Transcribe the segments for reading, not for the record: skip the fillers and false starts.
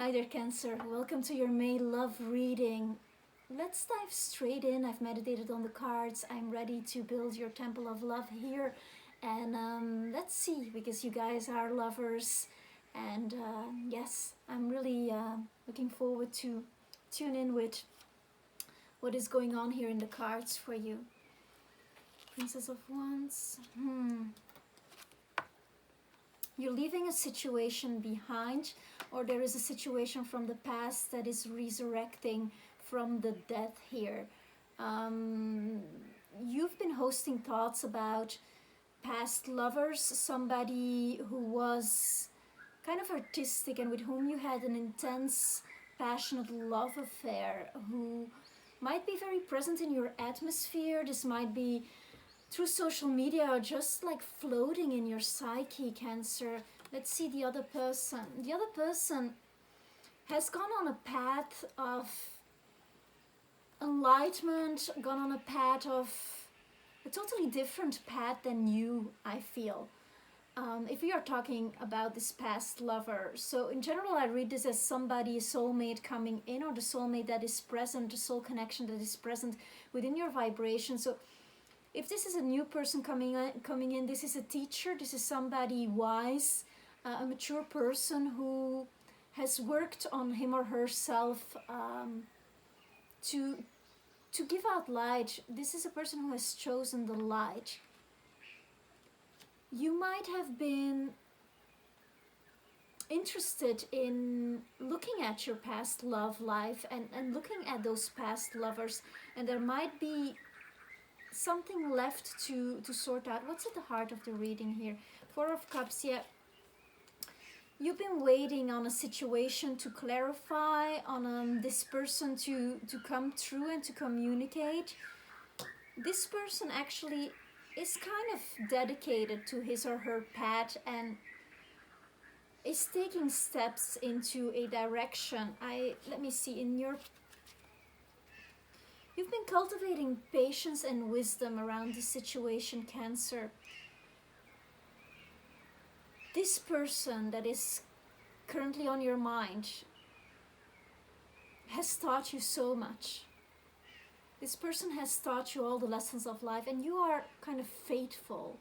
Hi there, Cancer. Welcome to your May Love reading. Let's dive straight in. I've meditated on the cards. I'm ready to build your temple of love here. And let's see, because you guys are lovers. And yes, I'm really looking forward to tune in with what is going on here in the cards for you. Princess of Wands. You're leaving a situation behind, or there is a situation from the past that is resurrecting from the death here. You've been hosting thoughts about past lovers, somebody who was kind of artistic and with whom you had an intense, passionate love affair, who might be very present in your atmosphere. This might be through social media or just like floating in your psyche, Cancer. Let's see the other person. The other person has gone on a path of enlightenment, gone on a path of a totally different path than you, I feel. If we are talking about this past lover. So in general, I read this as somebody, a soulmate coming in, or the soulmate that is present, the soul connection that is present within your vibration. So if this is a new person coming in, this is a teacher, this is somebody wise, a mature person who has worked on him or herself to give out light. This is a person who has chosen the light. You might have been interested in looking at your past love life and looking at those past lovers, and there might be something left to sort out. What's at the heart of the reading here? Four of Cups. Yeah, you've been waiting on a situation to clarify, on this person to come through and to communicate. This person actually is kind of dedicated to his or her path and is taking steps into a direction. Let me see, you've been cultivating patience and wisdom around the situation, Cancer. This person that is currently on your mind has taught you so much. This person has taught you all the lessons of life, and you are kind of faithful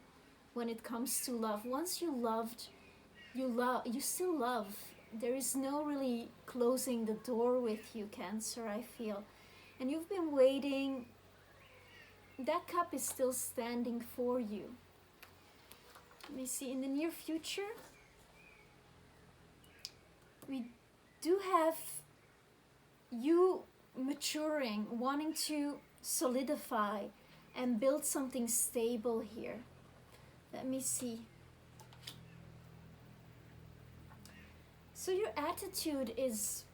when it comes to love. Once you loved, you still love. There is no really closing the door with you, Cancer, I feel. And you've been waiting. That cup is still standing for you. Let me see, in the near future, we do have you maturing, wanting to solidify and build something stable here. Let me see. So your attitude is,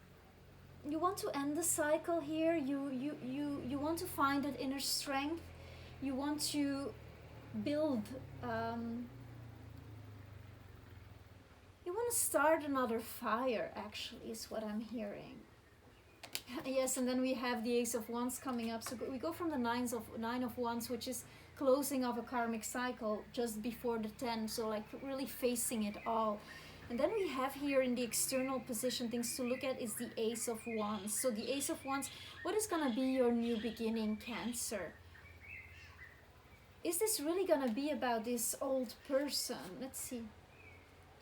you want to end the cycle here. You want to find that inner strength. You want to build. You want to start another fire, actually, is what I'm hearing. Yes, and then we have the Ace of Wands coming up. So we go from the Nine of Wands, which is closing of a karmic cycle just before the 10. So like really facing it all. And then we have here in the external position, things to look at is the Ace of Wands. So the Ace of Wands, what is going to be your new beginning, Cancer? Is this really going to be about this old person? Let's see.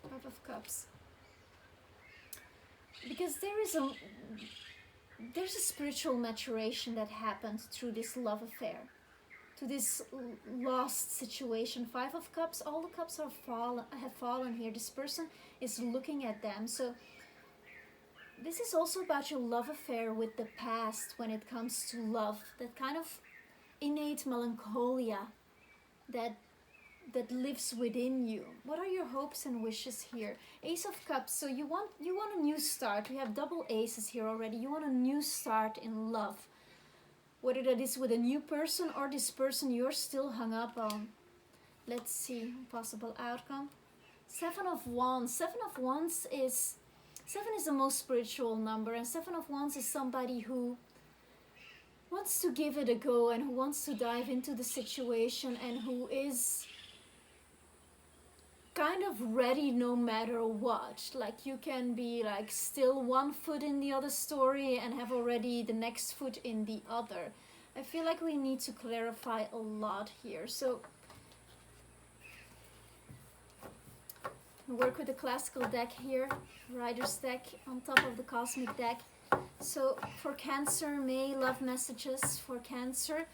Five of Cups. Because there's a spiritual maturation that happened through this love affair, to this lost situation. Five of Cups, all the cups have fallen here. This person is looking at them. So this is also about your love affair with the past when it comes to love. That kind of innate melancholia that lives within you. What are your hopes and wishes here? Ace of Cups. So you want a new start. We have double aces here already. You want a new start in love. Whether that is with a new person or this person you're still hung up on. Let's see, possible outcome. Seven of Wands. Seven of Wands is, 7 is the most spiritual number, and Seven of Wands is somebody who wants to give it a go and who wants to dive into the situation and who is kind of ready no matter what. Like you can be like still one foot in the other story and have already the next foot in the other. I feel like we need to clarify a lot here. So work with the classical deck here, Rider's deck on top of the cosmic deck. So for Cancer, May love messages for Cancer,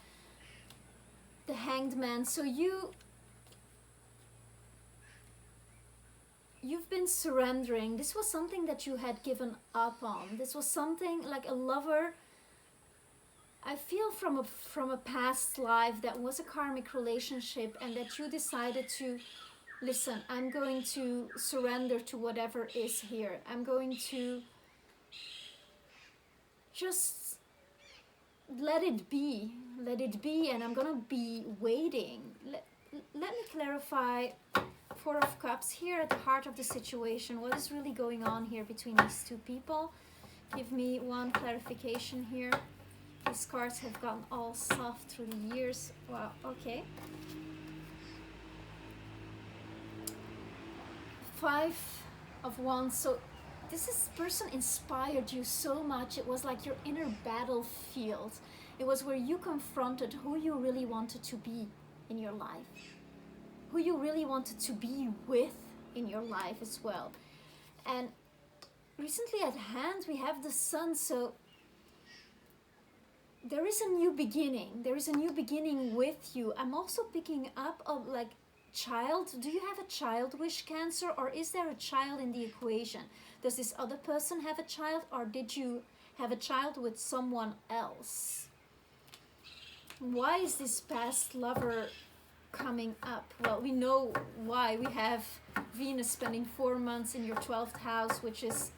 the Hanged Man. So you've been surrendering. This was something that you had given up on. This was something like a lover, I feel, from a past life that was a karmic relationship, and that you decided to, listen, I'm going to surrender to whatever is here. I'm going to just let it be, and I'm gonna be waiting. Let me clarify. Four of Cups here at the heart of the situation. What is really going on here between these two people? Give me one clarification here. These cards have gotten all soft through the years. Wow, okay. Five of Wands. So this person inspired you so much. It was like your inner battlefield. It was where you confronted who you really wanted to be in your life, who you really wanted to be with in your life as well. And recently at hand we have the Sun, so there is a new beginning. There is a new beginning with you. I'm also picking up of like child. Do you have a child wish, Cancer, or is there a child in the equation? Does this other person have a child, or did you have a child with someone else? Why is this past lover coming up? Well, we know why. We have Venus spending 4 months in your 12th house, which is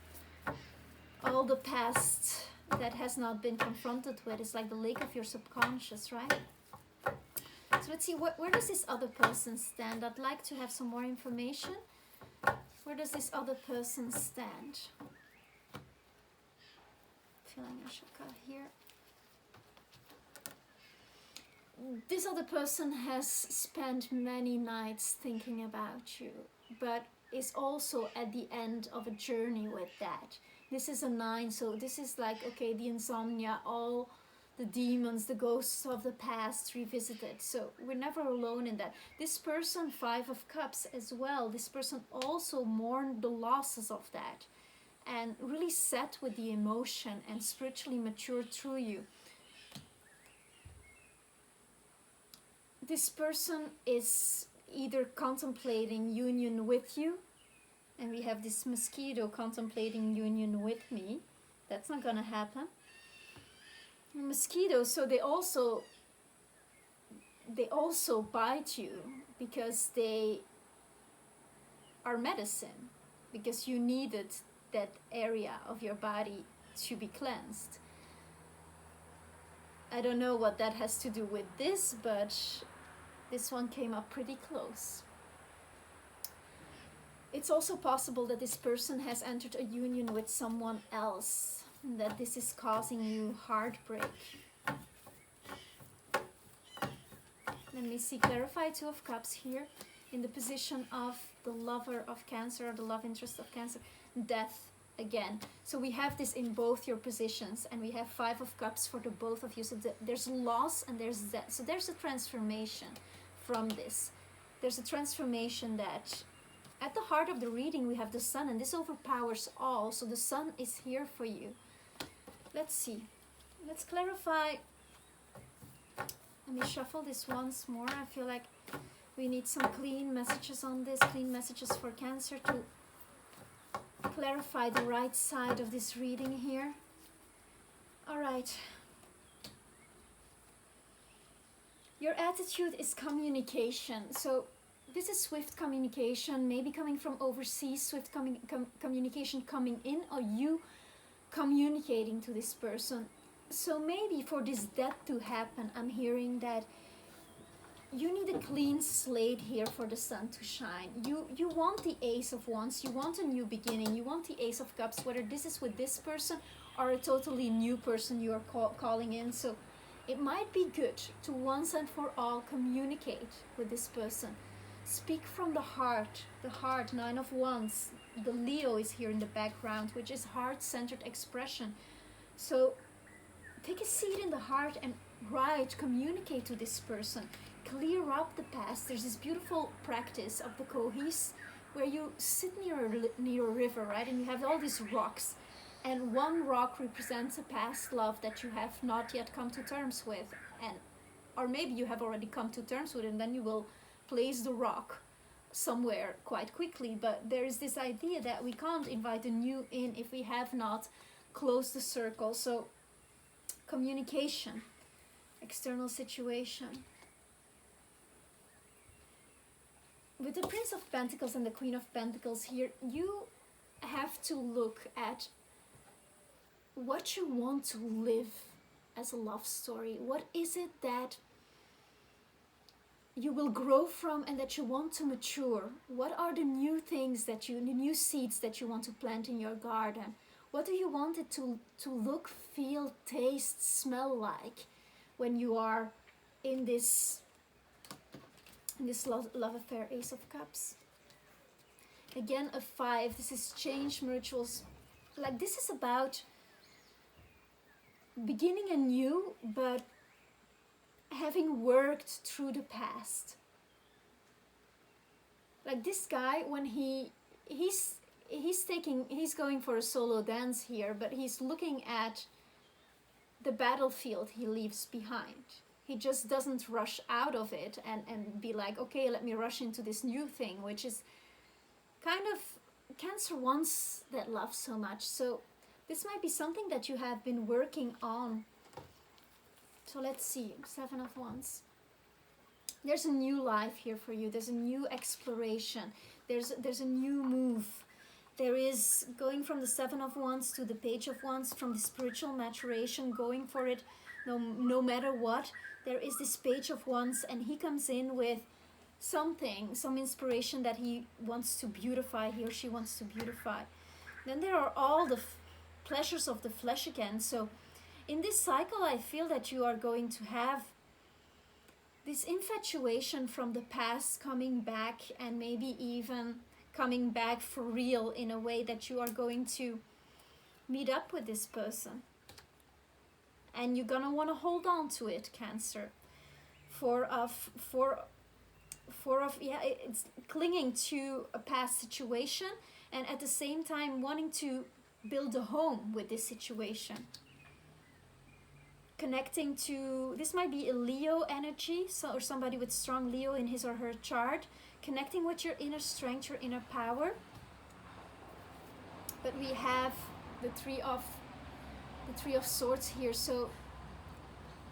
all the past that has not been confronted with. It's like the lake of your subconscious, right? So let's see, where does this other person stand? I'd like to have some more information. Where does this other person stand? Feeling I should cut here. This other person has spent many nights thinking about you, but is also at the end of a journey with that. This is a 9, so this is like, okay, the insomnia, all the demons, the ghosts of the past revisited. So we're never alone in that. This person, 5 of Cups as well, this person also mourned the losses of that and really sat with the emotion and spiritually matured through you. This person is either contemplating union with you, and we have this mosquito contemplating union with me. That's not gonna happen. Mosquitoes, so they also bite you because they are medicine, because you needed that area of your body to be cleansed. I don't know what that has to do with this, but this one came up pretty close. It's also possible that this person has entered a union with someone else, and that this is causing you heartbreak. Let me see, clarify 2 of Cups here in the position of the lover of Cancer, or the love interest of Cancer. Death again. So we have this in both your positions, and we have 5 of Cups for the both of you. So there's loss and there's death. So there's a transformation from this. There's a transformation that at the heart of the reading we have the Sun, and this overpowers all. So the Sun is here for you. Let's see. Let's clarify. Let me shuffle this once more. I feel like we need some clean messages on this, clean messages for Cancer to clarify the right side of this reading here. All right. Your attitude is communication. So this is swift communication, maybe coming from overseas, swift communication coming in, or you communicating to this person. So maybe for this death to happen, I'm hearing that you need a clean slate here for the sun to shine. You want the Ace of Wands, you want a new beginning, you want the Ace of Cups, whether this is with this person or a totally new person you are calling in. So it might be good to once and for all communicate with this person. speak from the heart. The heart, 9 of Wands. The Leo is here in the background, which is heart-centered expression. So take a seat in the heart and write, communicate to this person. Clear up the past. There's this beautiful practice of the Kohis where you sit near a river, right? And you have all these rocks. And one rock represents a past love that you have not yet come to terms with. Or maybe you have already come to terms with it, and then you will place the rock somewhere quite quickly. But there is this idea that we can't invite the new in if we have not closed the circle. So communication, external situation. With the Prince of Pentacles and the Queen of Pentacles here, you have to look at what you want to live as a love story. What is it that you will grow from and that you want to mature? What are the new things the new seeds that you want to plant in your garden? What do you want it to look, feel, taste, smell like when you are in this love affair? Ace of Cups. Again, a 5. This is change, rituals. Like, this is about beginning anew, but having worked through the past. Like this guy, when he's going for a solo dance here, but he's looking at the battlefield he leaves behind. He just doesn't rush out of it and be like, okay, let me rush into this new thing, which is kind of Cancer wants that love so much. So this might be something that you have been working on. So let's see, 7 of Wands. There's a new life here for you. There's a new exploration. There's a new move. There is going from the 7 of Wands to the Page of Wands, from the spiritual maturation, going for it no matter what. There is this Page of Wands, and he comes in with some inspiration that he wants to beautify, he or she wants to beautify. Then there are all the pleasures of the flesh again. So in this cycle, I feel that you are going to have this infatuation from the past coming back, and maybe even coming back for real, in a way that you are going to meet up with this person. And you're gonna want to hold on to it, Cancer. It's clinging to a past situation, and at the same time wanting to build a home with this situation. Connecting to, this might be a Leo energy, or somebody with strong Leo in his or her chart, connecting with your inner strength, your inner power. But we have the three of Swords here, so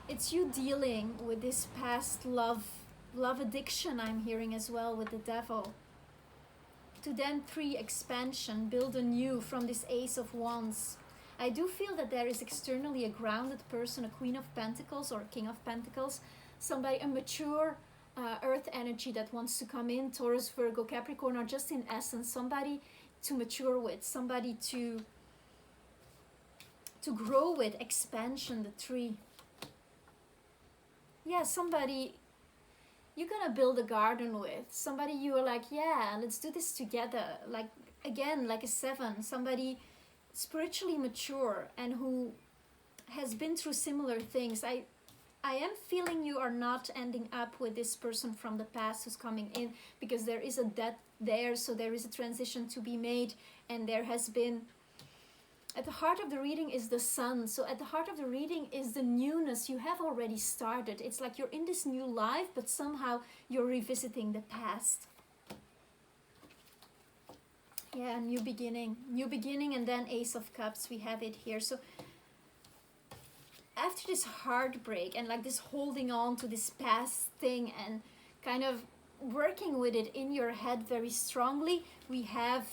it's you dealing with this past love addiction, I'm hearing as well, with the Devil. To then expansion, build anew from this Ace of Wands. I do feel that there is externally a grounded person, a Queen of Pentacles or King of Pentacles, somebody, a mature earth energy that wants to come in, Taurus, Virgo, Capricorn, or just in essence, somebody to mature with, somebody to grow with, expansion, the 3. Yeah, somebody you're gonna build a garden with, somebody you are like, yeah, let's do this together. Like, again, like a 7, somebody spiritually mature and who has been through similar things. I am feeling you are not ending up with this person from the past who's coming in, because there is a death there, so there is a transition to be made, and there has been, at the heart of the reading is the Sun. So at the heart of the reading is the newness you have already started. It's like you're in this new life, but somehow you're revisiting the past. Yeah, new beginning, and then Ace of Cups, we have it here. So after this heartbreak and like this holding on to this past thing and kind of working with it in your head very strongly, we have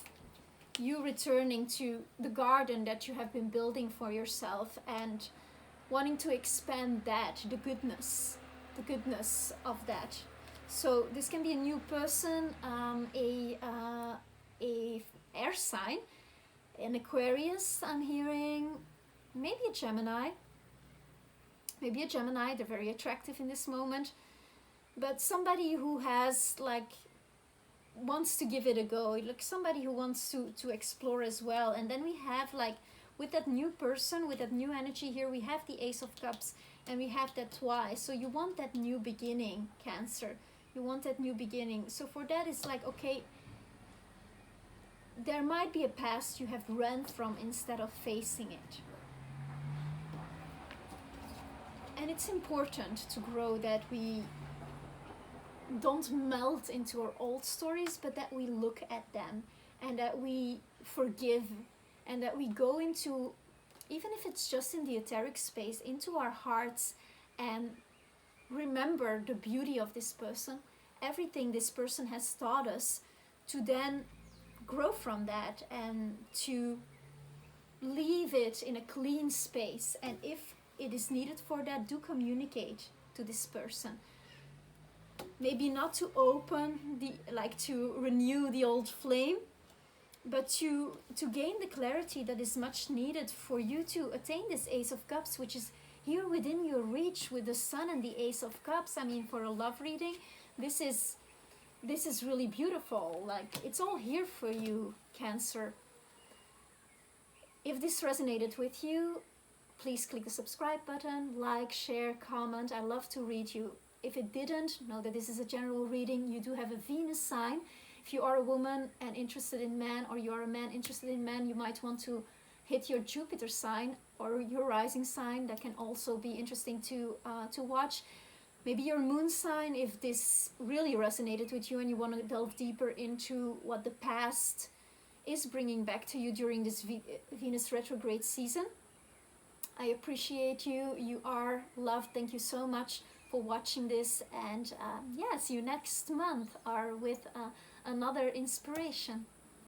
you returning to the garden that you have been building for yourself and wanting to expand that, the goodness of that. So this can be a new person, a air sign, an Aquarius, I'm hearing, maybe a Gemini. They're very attractive in this moment, but somebody who has like wants to give it a go, like somebody who wants to explore as well. And then we have like with that new person, with that new energy here, we have the Ace of Cups and we have that twice. So you want that new beginning, Cancer. You want that new beginning. So for that, it's like, okay, there might be a past you have run from instead of facing it. And it's important to grow, that we don't melt into our old stories, but that we look at them and that we forgive, and that we go into, even if it's just in the etheric space, into our hearts and remember the beauty of this person, everything this person has taught us, to then grow from that and to leave it in a clean space. And if it is needed for that, do communicate to this person. Maybe not to open the, like to renew the old flame, but to gain the clarity that is much needed for you to attain this Ace of Cups, which is here within your reach with the Sun and the Ace of Cups. I mean, for a love reading, this is really beautiful. Like, it's all here for you, Cancer. If this resonated with you, please click the subscribe button, like, share, comment. I love to read you. If it didn't, know that this is a general reading. You do have a Venus sign. If you are a woman and interested in men, or you are a man interested in men, you might want to hit your Jupiter sign or your rising sign. That can also be interesting to watch. Maybe your moon sign, if this really resonated with you and you want to delve deeper into what the past is bringing back to you during this Venus retrograde season. I appreciate you. You are loved. Thank you so much for watching this. And yeah, see you next month or with another inspiration.